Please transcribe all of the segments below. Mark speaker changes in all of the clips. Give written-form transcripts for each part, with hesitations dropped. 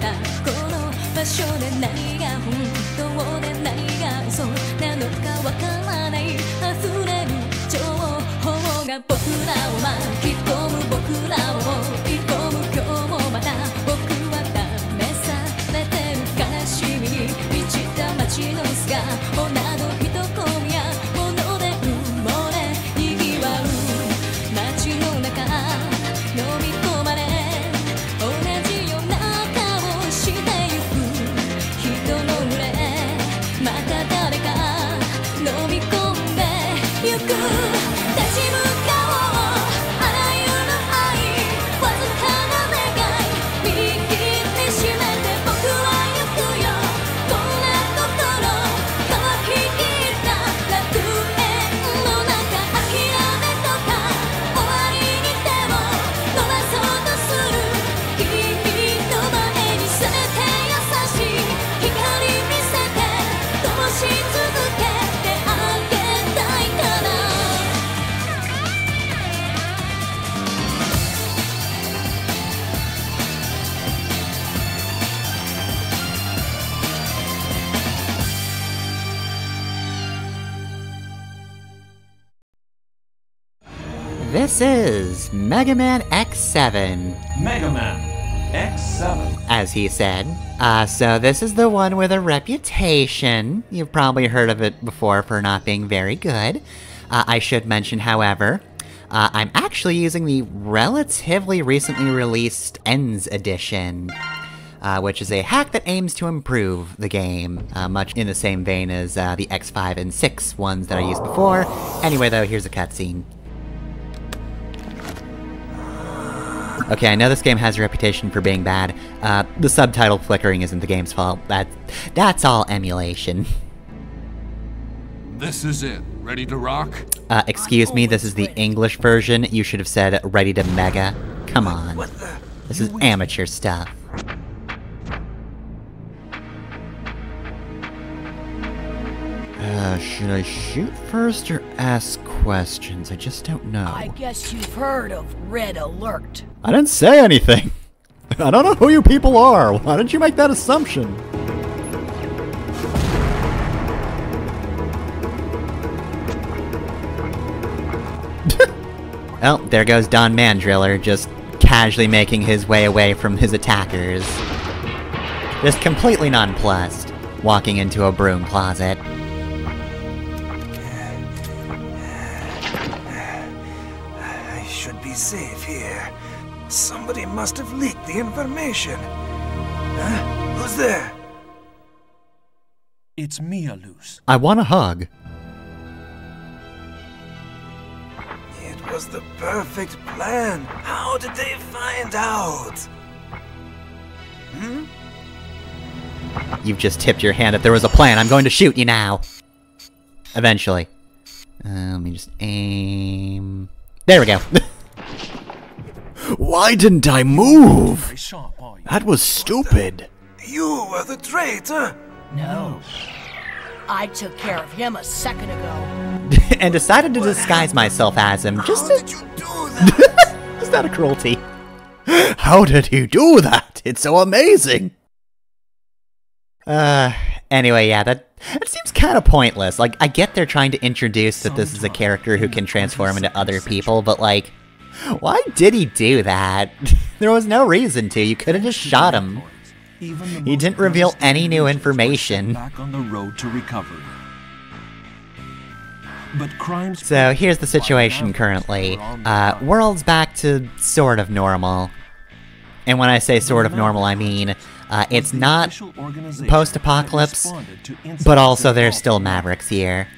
Speaker 1: たこの場所で何が本当で何が嘘なのかわからない溢れる情報が僕らを巻き込む僕らを追い込む今日もまた僕は試されてる悲しみに満ちた街の姿など人混みや物で埋もれ賑わう街の中飲み込まれ同じような顔してゆく人の群れまた誰か飲み込んでゆく立ち向かおうあらゆる愛わずかな願い握ってしめて僕は行くよこんな心乾ききった楽園の中諦めとか終わりに手を伸ばそうとする君の前にせめて優しい光見せて灯し続けてあげたいから
Speaker 2: This is Mega Man X7.
Speaker 3: Mega Man X7.
Speaker 2: As he said. So this is the one with a reputation. You've probably heard of it before for not being very good. I should mention, however, I'm actually using the relatively recently released Ends Edition, which is a hack that aims to improve the game, much in the same vein as the X5 and 6 ones that I used before. Anyway though, here's a cutscene. Okay, I know this game has a reputation for being bad. The subtitle flickering isn't the game's fault. That's all emulation.
Speaker 4: This is it. Ready to rock?
Speaker 2: Excuse me, this is the English version. You should have said ready to mega. Come on. This is amateur stuff. Should I shoot first or ask questions? I just don't know.
Speaker 5: I guess you've heard of Red Alert.
Speaker 6: I didn't say anything. I don't know who you people are. Why did you make that assumption?
Speaker 2: Oh, there goes Don Mandriller, just casually making his way away from his attackers. Just completely nonplussed, walking into a broom closet.
Speaker 7: I should be safe here. Somebody must have leaked the information. Huh? Who's there?
Speaker 3: It's Mia, Luce.
Speaker 6: I want a hug.
Speaker 7: It was the perfect plan. How did they find out? Hmm?
Speaker 2: You've just tipped your hand that there was a plan. I'm going to shoot you now. Eventually. Let me just aim... There we go.
Speaker 6: Why didn't I move? That was stupid.
Speaker 7: You were the traitor.
Speaker 5: No. I took care of him a second ago.
Speaker 2: And decided to disguise myself as him, just
Speaker 7: How
Speaker 2: to...
Speaker 7: did you do that?
Speaker 2: Is that a cruelty?
Speaker 6: How did he do that? It's so amazing.
Speaker 2: Anyway, yeah, that seems kind of pointless. Like, I get they're trying to introduce that this is a character who can transform into other people, but like, why did he do that? There was no reason to. You could have just shot him. He didn't reveal any new information.
Speaker 3: Back on the road to recovery. But crimes...
Speaker 2: So here's the situation currently. World's back to sort of normal. And when I say sort of normal, I mean, it's not post-apocalypse, but also there's still Mavericks here.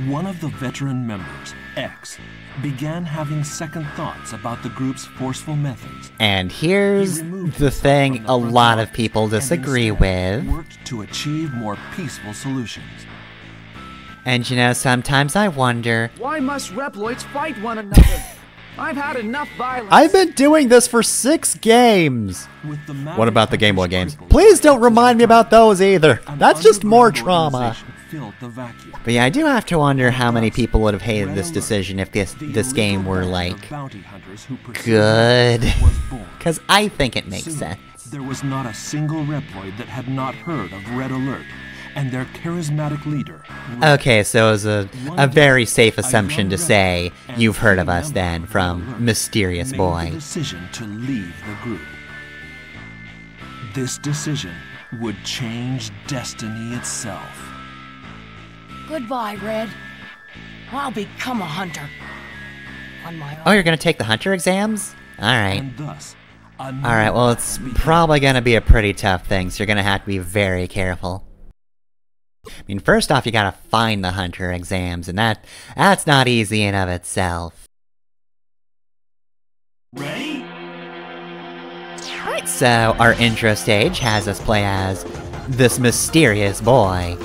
Speaker 3: One of the veteran members, X, began having second thoughts about the group's forceful methods.
Speaker 2: And here's the thing a lot of people disagree with.
Speaker 3: Worked to achieve more peaceful solutions.
Speaker 2: And you know, sometimes I wonder...
Speaker 8: Why must Reploids fight one another? I've had enough violence.
Speaker 6: I've been doing this for 6 games. What about the Game Boy games? Please don't remind me about those either. That's just more trauma.
Speaker 2: But yeah, I do have to wonder how many people would have hated this decision if this game were, like, good. Because I think it makes sense.
Speaker 3: There was not a single Reploid that had not heard of Red Alert and their charismatic leader.
Speaker 2: Okay, so it was a very safe assumption to say you've heard of us then from Mysterious Boy.
Speaker 3: Made the decision to leave the group. This decision would change destiny itself.
Speaker 5: Goodbye, Red. I'll become a hunter. On my own.
Speaker 2: Oh, you're gonna take the hunter exams? Alright.
Speaker 3: And thus,
Speaker 2: Alright, well, it's probably gonna be a pretty tough thing, so you're gonna have to be very careful. I mean, first off, you gotta find the hunter exams, and that's not easy in of itself.
Speaker 3: Ready?
Speaker 2: Alright, so our intro stage has us play as this mysterious boy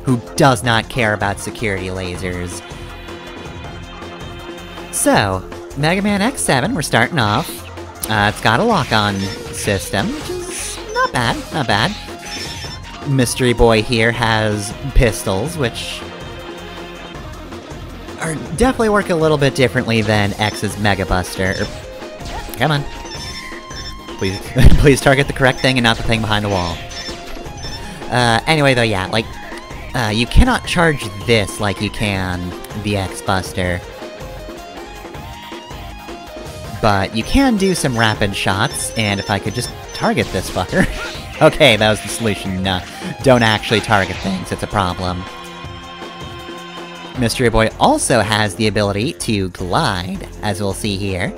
Speaker 2: who does not care about security lasers. So, Mega Man X7, we're starting off. It's got a lock-on system, which is not bad, not bad. Mystery Boy here has pistols, which are definitely work a little bit differently than X's Mega Buster. Come on. Please, please target the correct thing and not the thing behind the wall. Anyway though, yeah, like, you cannot charge this like you can the X-Buster. But you can do some rapid shots, and if I could just target this fucker... Okay, that was the solution. No, don't actually target things, it's a problem. Mystery Boy also has the ability to glide, as we'll see here.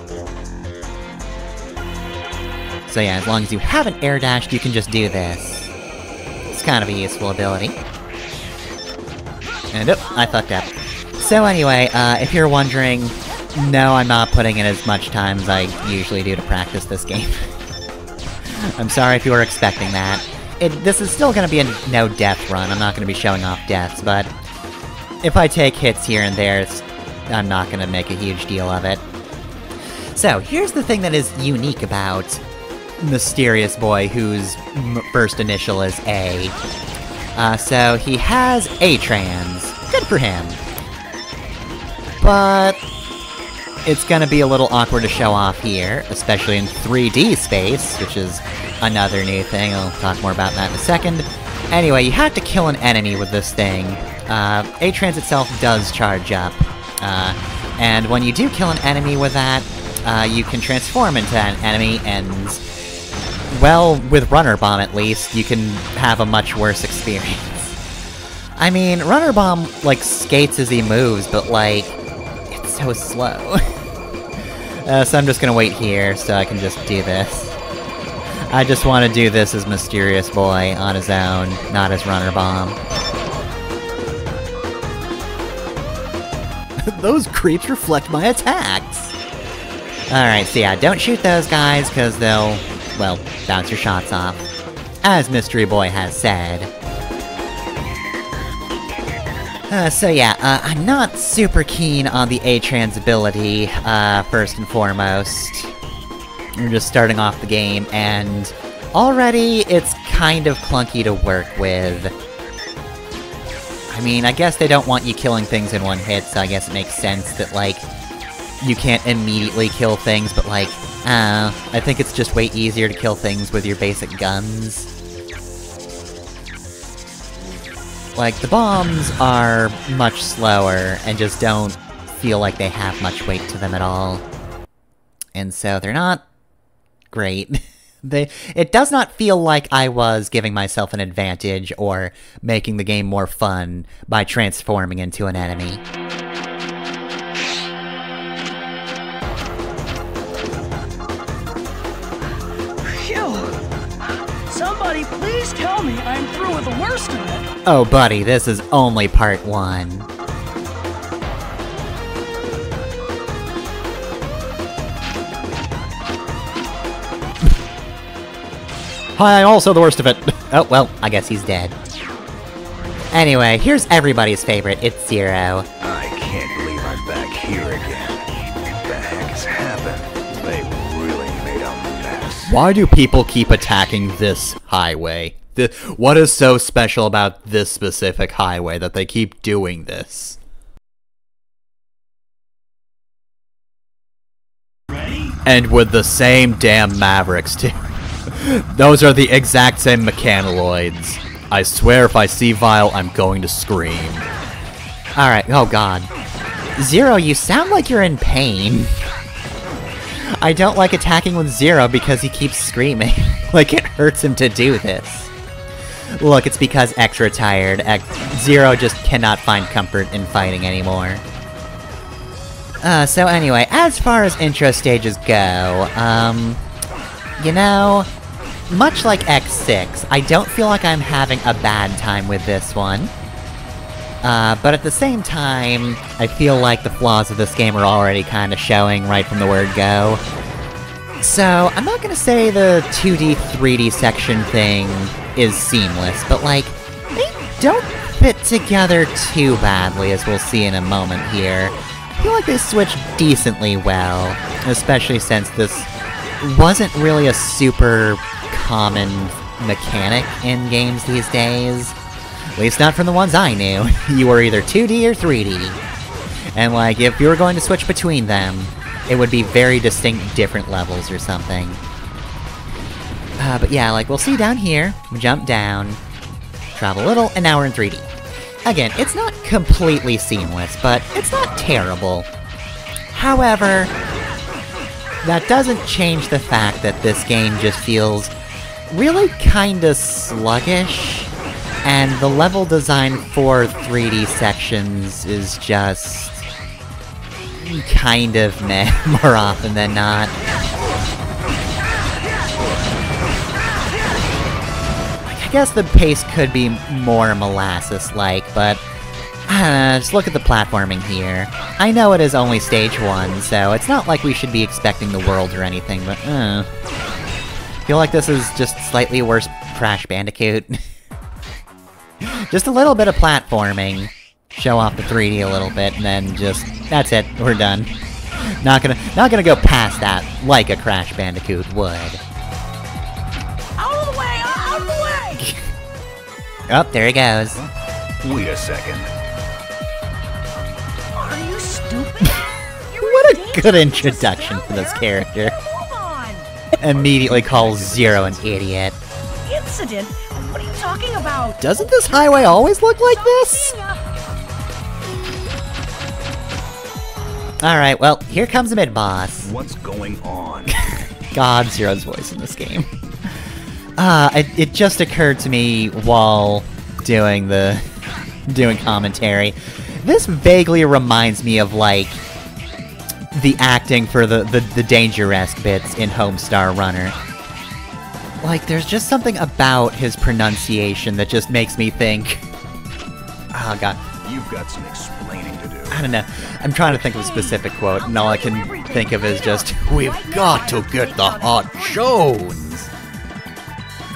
Speaker 2: So yeah, as long as you haven't air dashed, you can just do this. It's kind of a useful ability. And oh, I fucked up. So anyway, if you're wondering, no, I'm not putting in as much time as I usually do to practice this game. I'm sorry if you were expecting that. This is still gonna be a no-death run, I'm not gonna be showing off deaths, but if I take hits here and there, I'm not gonna make a huge deal of it. So, here's the thing that is unique about Mysterious Boy, whose first initial is A. So he has A-Trans. Good for him. But it's gonna be a little awkward to show off here, especially in 3D space, which is another new thing. I'll talk more about that in a second. Anyway, you have to kill an enemy with this thing. A-Trans itself does charge up. And when you do kill an enemy with that, you can transform into an enemy, and... well, with Runner Bomb at least, you can have a much worse experience. I mean, Runner Bomb, like, skates as he moves, but, like, it's so slow. So I'm just gonna wait here, so I can just do this. I just want to do this as Mysterious Boy on his own, not as Runner Bomb.
Speaker 6: Those creeps reflect my attacks!
Speaker 2: Alright, so yeah, don't shoot those guys, because they'll, well, bounce your shots off. As Mystery Boy has said. So yeah, I'm not super keen on the A-Trans ability, first and foremost. We're just starting off the game, and already it's kind of clunky to work with. I mean, I guess they don't want you killing things in one hit, so I guess it makes sense that, like, you can't immediately kill things, but, like, I think it's just way easier to kill things with your basic guns. Like, the bombs are much slower, and just don't feel like they have much weight to them at all. And so they're not great. It does not feel like I was giving myself an advantage, or making the game more fun, by transforming into an enemy.
Speaker 5: Somebody please tell me I'm through with the worst of it!
Speaker 2: Oh buddy, this is only part 1.
Speaker 6: Hi, also the worst of it!
Speaker 2: Oh, well, I guess he's dead. Anyway, here's everybody's favorite, it's Zero.
Speaker 7: I can't believe I'm back here again. What the heck has happened? They really made a mess.
Speaker 6: Why do people keep attacking this highway? What is so special about this specific highway that they keep doing this?
Speaker 3: Ready?
Speaker 6: And with the same damn Mavericks, too. Those are the exact same mechanoids. I swear if I see Vile, I'm going to scream.
Speaker 2: Alright, oh god. Zero, you sound like you're in pain. I don't like attacking with Zero because he keeps screaming. Like it hurts him to do this. Look, it's because X retired. Zero just cannot find comfort in fighting anymore. So anyway, as far as intro stages go, you know, much like X6, I don't feel like I'm having a bad time with this one. But at the same time, I feel like the flaws of this game are already kinda showing right from the word go. So, I'm not gonna say the 2D, 3D section thing is seamless, but like, they don't fit together too badly, as we'll see in a moment here. I feel like they switch decently well, especially since this wasn't really a super common mechanic in games these days. At least not from the ones I knew. You were either 2D or 3D. And like, if you were going to switch between them, it would be very distinct different levels or something. But yeah, like, we'll see down here, jump down, travel a little, and now we're in 3D. Again, it's not completely seamless, but it's not terrible. However, that doesn't change the fact that this game just feels really kinda sluggish, and the level design for 3D sections is just kind of meh more often than not. I guess the pace could be more molasses-like, but I don't know, just look at the platforming here. I know it is only stage 1, so it's not like we should be expecting the world or anything, but I feel like this is just slightly worse Crash Bandicoot. Just a little bit of platforming, show off the 3D a little bit, and then just, that's it, we're done. Not gonna go past that like a Crash Bandicoot would.
Speaker 5: Out of the way! Out of the way!
Speaker 2: Oh, there he goes.
Speaker 7: Wait a second.
Speaker 5: Are you stupid?
Speaker 2: What a good introduction for this character.
Speaker 5: Move on!
Speaker 2: Immediately calls Zero an idiot.
Speaker 5: Incident? What are you talking about?
Speaker 6: Doesn't this highway always look like this?
Speaker 2: Alright, well, here comes the mid-boss.
Speaker 7: What's going on?
Speaker 2: God, Zero's voice in this game. It just occurred to me while doing commentary. This vaguely reminds me of, like, the acting for the Danger-esque bits in Homestar Runner. Like, there's just something about his pronunciation that just makes me think... Oh god.
Speaker 7: You've got some explaining to do.
Speaker 2: I don't know. I'm trying to think of a specific quote, and all I can think of is just, "We've got to get the hot Jones!"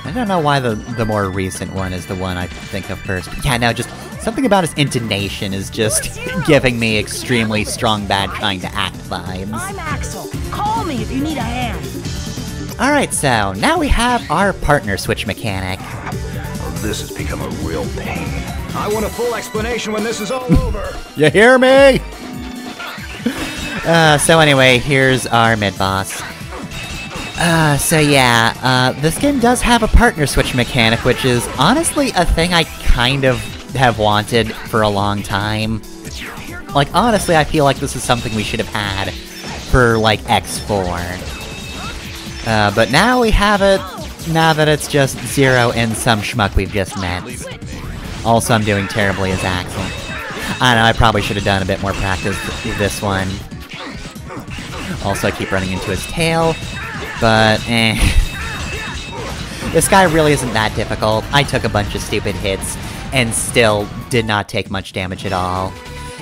Speaker 2: I don't know why the more recent one is the one I think of first. But yeah, no, just something about his intonation is just giving me extremely strong bad trying to act vibes.
Speaker 5: I'm Axel. Call me if you need a hand.
Speaker 2: Alright, so now we have our partner switch mechanic.
Speaker 7: Oh, this has become a real pain.
Speaker 8: I want a full explanation when this is all over.
Speaker 6: You hear me?
Speaker 2: So anyway, here's our mid-boss. So yeah, this game does have a partner switch mechanic, which is honestly a thing I kind of have wanted for a long time. Like, honestly, I feel like this is something we should have had for, like, X4. But now we have it, now that it's just Zero and some schmuck we've just met. Also, I'm doing terribly as Axel. I don't know, I probably should have done a bit more practice with this one. Also, I keep running into his tail, but This guy really isn't that difficult. I took a bunch of stupid hits, and still did not take much damage at all.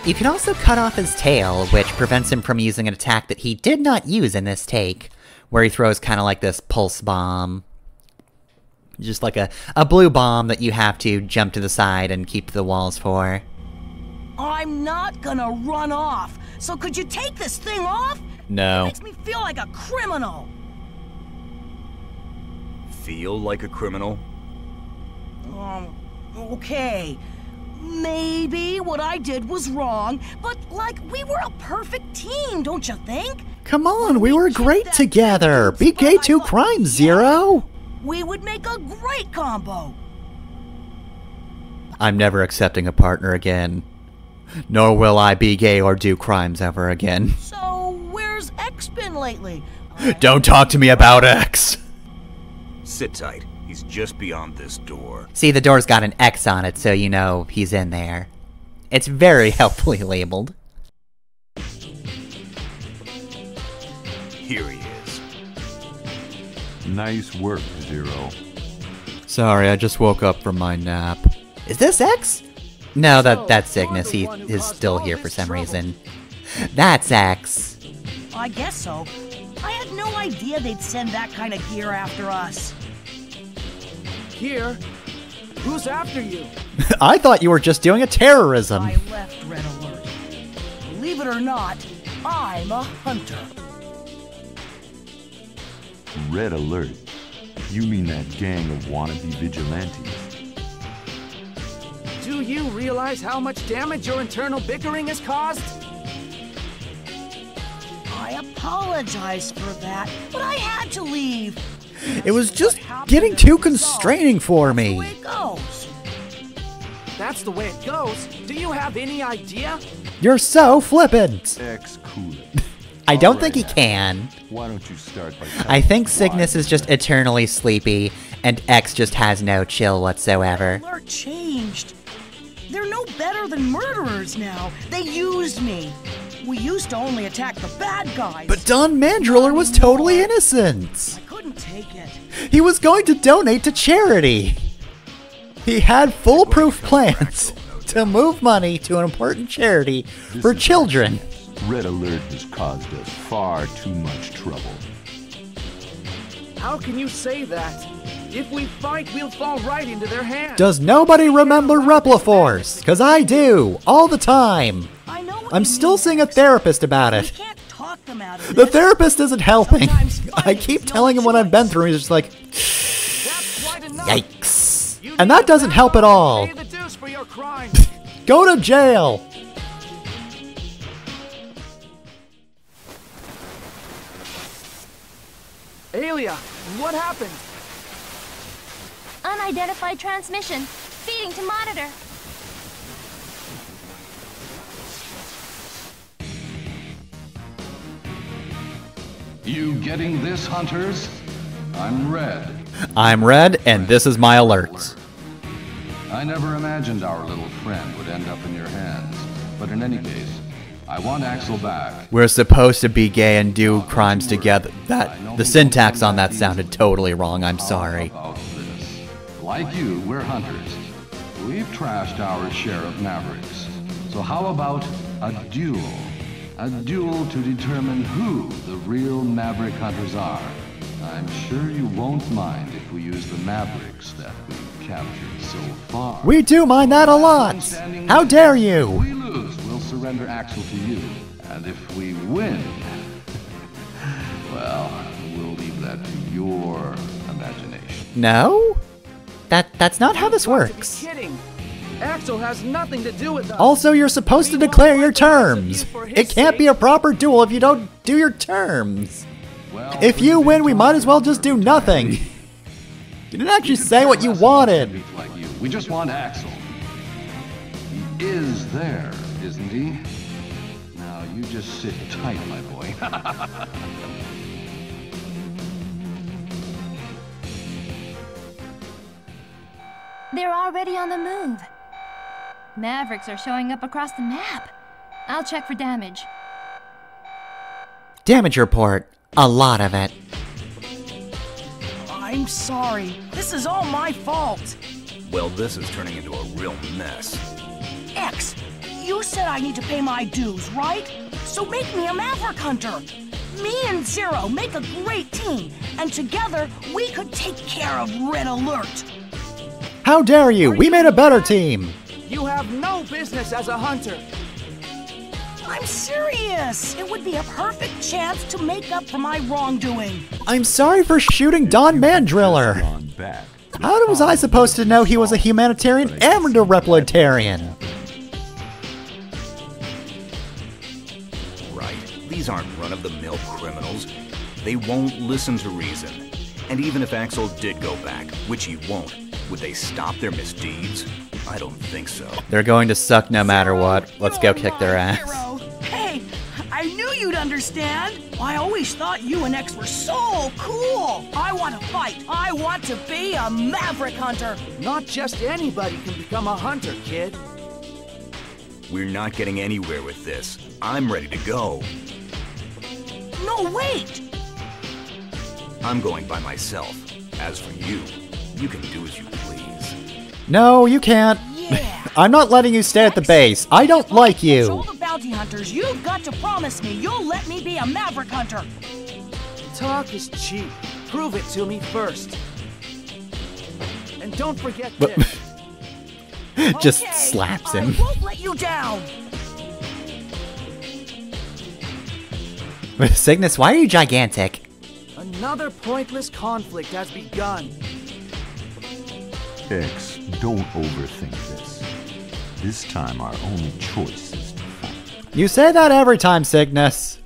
Speaker 2: You can also cut off his tail, which prevents him from using an attack that he did not use in this take, where he throws kind of like this pulse bomb. Just like a blue bomb that you have to jump to the side and keep to the walls for.
Speaker 5: I'm not gonna run off, so could you take this thing off?
Speaker 6: No.
Speaker 5: It makes me feel like a criminal.
Speaker 7: Feel like a criminal?
Speaker 5: Okay. Maybe what I did was wrong, but, like, we were a perfect team, don't you think?
Speaker 6: Come on, we were great together! Beat K2 Crime, Zero!
Speaker 5: We would make a great combo.
Speaker 6: I'm never accepting a partner again. Nor will I be gay or do crimes ever again.
Speaker 5: So, where's X been lately?
Speaker 6: Don't talk to me about X!
Speaker 9: Sit tight. He's just beyond this door.
Speaker 2: See, the door's got an X on it, so you know he's in there. It's very helpfully labeled.
Speaker 9: Here he is.
Speaker 10: Nice work, Zero.
Speaker 6: Sorry, I just woke up from my nap.
Speaker 2: Is this X? No, that's Cygnus. He is still here for some reason. That's X.
Speaker 5: I guess so. I had no idea they'd send that kind of gear after us.
Speaker 8: Here? Who's after you?
Speaker 6: I thought you were just doing a terrorism.
Speaker 5: I left Red Alert. Believe it or not, I'm a hunter.
Speaker 10: Red Alert? You mean that gang of wannabe vigilantes?
Speaker 8: Do you realize how much damage your internal bickering has caused?
Speaker 5: I apologize for that, but I had to leave.
Speaker 6: It was just getting too constraining for me.
Speaker 5: That's the way it goes.
Speaker 8: That's the way it goes? Do you have any idea?
Speaker 6: You're so flippant.
Speaker 10: X cool.
Speaker 2: I don't think he can.
Speaker 10: Why don't you start by
Speaker 2: I think Cygnus is just eternally sleepy, and X just has no chill whatsoever.
Speaker 5: Alert changed. They're no better than murderers now. They used me. We used to only attack the bad guys.
Speaker 6: But Don Mandriller was totally innocent.
Speaker 5: I couldn't take it.
Speaker 6: He was going to donate to charity. He had foolproof plans to move money to an important charity for children.
Speaker 10: Red Alert has caused us far too much trouble.
Speaker 8: How can you say that? If we fight, we'll fall right into their hands.
Speaker 6: Does nobody remember Repliforce? Because I do, all the time.
Speaker 5: I know what
Speaker 6: I'm
Speaker 5: you
Speaker 6: still
Speaker 5: mean,
Speaker 6: seeing a
Speaker 5: X.
Speaker 6: therapist about
Speaker 5: We
Speaker 6: it.
Speaker 5: can't talk them out of
Speaker 6: The
Speaker 5: this.
Speaker 6: therapist isn't helping.
Speaker 5: Sometimes
Speaker 6: I
Speaker 5: fighting
Speaker 6: keep
Speaker 5: is no
Speaker 6: telling him what I've been through, and he's just like,
Speaker 8: That's quite enough.
Speaker 2: Yikes.
Speaker 8: You
Speaker 6: and
Speaker 8: need
Speaker 6: that
Speaker 8: to
Speaker 6: doesn't
Speaker 8: back
Speaker 6: help at
Speaker 8: off
Speaker 6: all.
Speaker 8: and pay the dues for your crimes.
Speaker 6: Go to jail.
Speaker 8: Alia, what happened?
Speaker 1: Unidentified transmission. Feeding to monitor.
Speaker 4: You getting this, hunters? I'm Red.
Speaker 6: I'm Red, and this is my alerts.
Speaker 4: I never imagined our little friend would end up in your hands. But in any case, I want Axel back.
Speaker 6: We're supposed to be gay and do crimes together. The syntax on that sounded totally wrong. I'm sorry.
Speaker 4: How about this? Like you, we're hunters. We've trashed our share of mavericks. So how about a duel? A duel to determine who the real maverick hunters are. I'm sure you won't mind if we use the mavericks that we've captured so far.
Speaker 6: We do mind that a lot. How dare
Speaker 4: If
Speaker 6: you?
Speaker 4: we lose, we'll surrender Axel to you. And if we win, well, we'll leave that to your imagination.
Speaker 2: No? That's not how this
Speaker 8: You've got
Speaker 2: works.
Speaker 8: to be kidding. Axel has nothing to do with us.
Speaker 6: Also, you're supposed to
Speaker 8: We
Speaker 6: declare
Speaker 8: won't
Speaker 6: your
Speaker 8: fight the rest of
Speaker 6: terms.
Speaker 8: you for his
Speaker 6: It can't be
Speaker 8: sake.
Speaker 6: a proper duel if you don't do your terms.
Speaker 4: Well,
Speaker 6: If you win, we might as well just do nothing. You didn't actually say what you wanted.
Speaker 4: Like you. We just want Axel. He is there, isn't he? Now you just sit tight, my boy.
Speaker 1: They're already on the move. Mavericks are showing up across the map. I'll check for damage.
Speaker 2: Damage report. A lot of it.
Speaker 5: I'm sorry. This is all my fault.
Speaker 9: Well, this is turning into a real mess.
Speaker 5: X, you said I need to pay my dues, right? So make me a maverick hunter. Me and Zero make a great team, and together we could take care of Red Alert.
Speaker 6: How dare you? We made a better team.
Speaker 8: You have no business as a hunter.
Speaker 5: I'm serious. It would be a perfect chance to make up for my wrongdoing.
Speaker 6: I'm sorry for shooting Don Mandriller.
Speaker 10: Gone back.
Speaker 6: How was I supposed to know he was a humanitarian and a replitarian?
Speaker 9: Right. These aren't run-of-the-mill criminals. They won't listen to reason. And even if Axel did go back, which he won't, would they stop their misdeeds? I don't think so.
Speaker 6: They're going to suck no matter what. Let's go kick their ass.
Speaker 5: Zero. Hey, I knew you'd understand. I always thought you and X were so cool. I want to fight. I want to be a maverick hunter.
Speaker 8: Not just anybody can become a hunter, kid.
Speaker 9: We're not getting anywhere with this. I'm ready to go.
Speaker 5: No, wait.
Speaker 9: I'm going by myself. As for you, you can do as you please.
Speaker 6: No, you can't.
Speaker 5: Yeah.
Speaker 6: I'm not letting you stay at the base. I don't like you.
Speaker 5: Control the bounty hunters. You've got to promise me you'll let me be a maverick hunter.
Speaker 8: Talk is cheap. Prove it to me first. And don't forget this.
Speaker 6: Just
Speaker 5: Okay,
Speaker 6: slaps
Speaker 5: I
Speaker 6: him.
Speaker 5: won't let you down.
Speaker 6: Cygnus, why are you gigantic?
Speaker 8: Another pointless conflict has begun.
Speaker 10: X, don't overthink this. This time our only choice is to fight.
Speaker 6: You say that every time, Cygnus.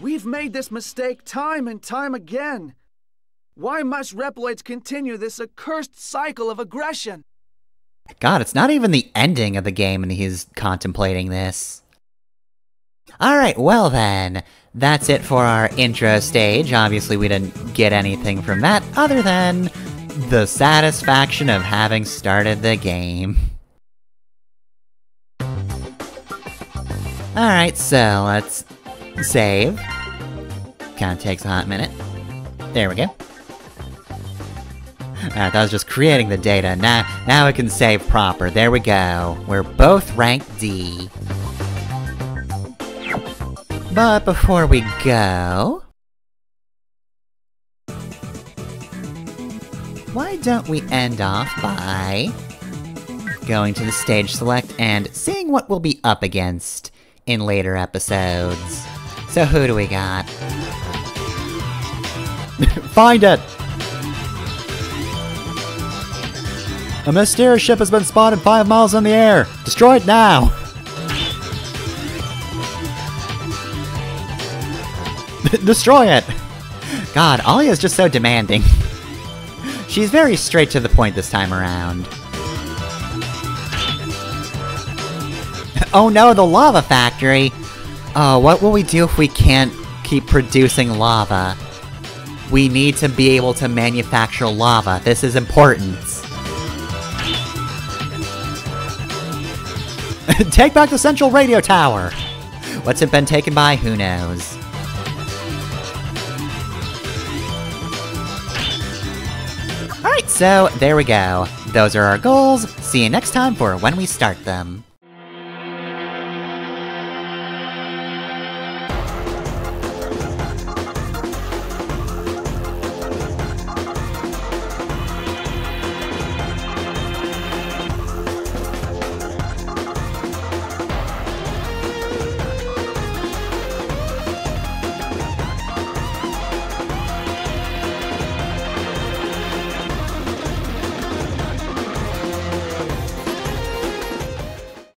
Speaker 8: We've made this mistake time and time again. Why must Reploids continue this accursed cycle of aggression?
Speaker 6: God, it's not even the ending of the game and he's contemplating this. Alright, well then, that's it for our intro stage. Obviously we didn't get anything from that other than the satisfaction of having started the game. Alright, so let's save. Kinda takes a hot minute. There we go. Alright, that was just creating the data. Now it can save proper. There we go. We're both ranked D. But before we go... why don't we end off by going to the stage select and seeing what we'll be up against in later episodes. So who do we got? Find it! A mysterious ship has been spotted 5 miles in the air! Destroy it now! Destroy it! God, Ollie is just so demanding. She's very straight to the point this time around. Oh no, the lava factory! Oh, what will we do if we can't keep producing lava? We need to be able to manufacture lava. This is important. Take back the central radio tower! What's it been taken by? Who knows? Alright, so there we go. Those are our goals. See you next time for when we start them.